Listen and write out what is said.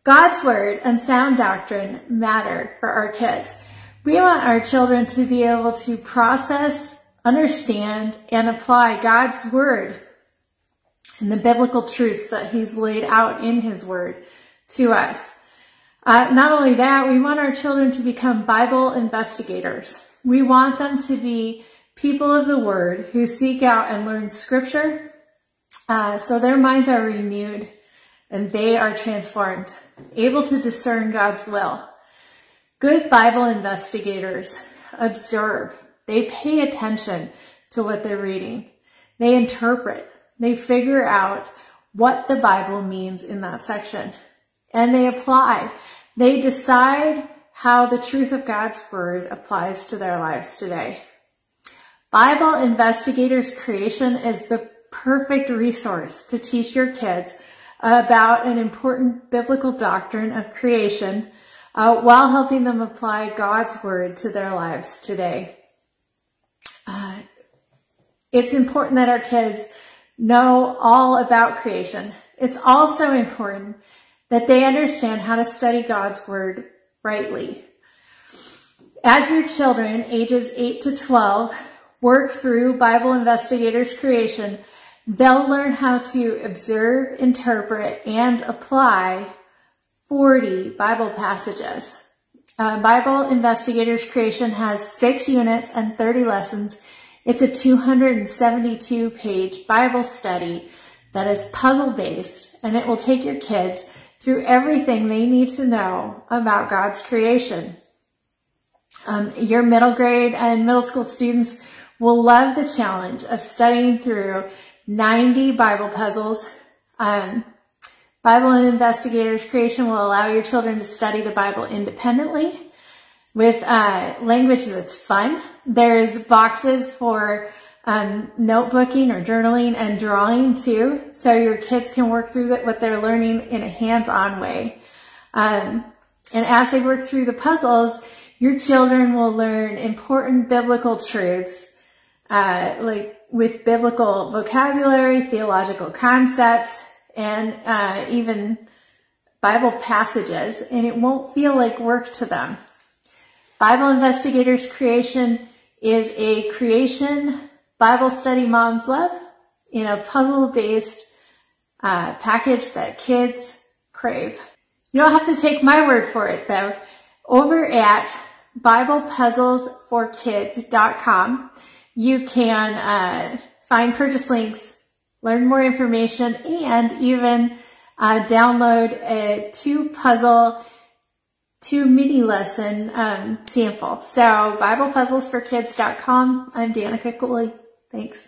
God's word and sound doctrine matter for our kids. We want our children to be able to process, understand, and apply God's word and the biblical truths that he's laid out in his word to us. Not only that, we want our children to become Bible investigators. We want them to be people of the word who seek out and learn scripture, so their minds are renewed and they are transformed, able to discern God's will. Good Bible investigators observe. They pay attention to what they're reading. They interpret. They figure out what the Bible means in that section. And they apply. They decide how the truth of God's word applies to their lives today. Bible Investigators Creation is the perfect resource to teach your kids about an important biblical doctrine of creation while helping them apply God's word to their lives today. It's important that our kids know all about creation. It's also important that they understand how to study God's word rightly. As your children, ages 8 to 12, work through Bible Investigators Creation, they'll learn how to observe, interpret, and apply 40 Bible passages. Bible Investigators Creation has 6 units and 30 lessons. It's a 272-page Bible study that is puzzle-based, and it will take your kids through everything they need to know about God's creation. Your middle grade and middle school students will love the challenge of studying through 90 Bible puzzles. Bible Investigators Creation will allow your children to study the Bible independently with language that's fun. There's boxes for notebooking or journaling and drawing too, so your kids can work through what they're learning in a hands-on way. And as they work through the puzzles, your children will learn important biblical truths, like with biblical vocabulary, theological concepts, and even Bible passages, and it won't feel like work to them. Bible Investigators Creation is a creation Bible study moms love in a puzzle-based package that kids crave. You don't have to take my word for it, though. Over at BiblePuzzlesForKids.com, you can find purchase links, learn more information, and even download a 2-puzzle, 2-mini-lesson sample. So, BiblePuzzlesForKids.com. I'm Danica Cooley. Thanks.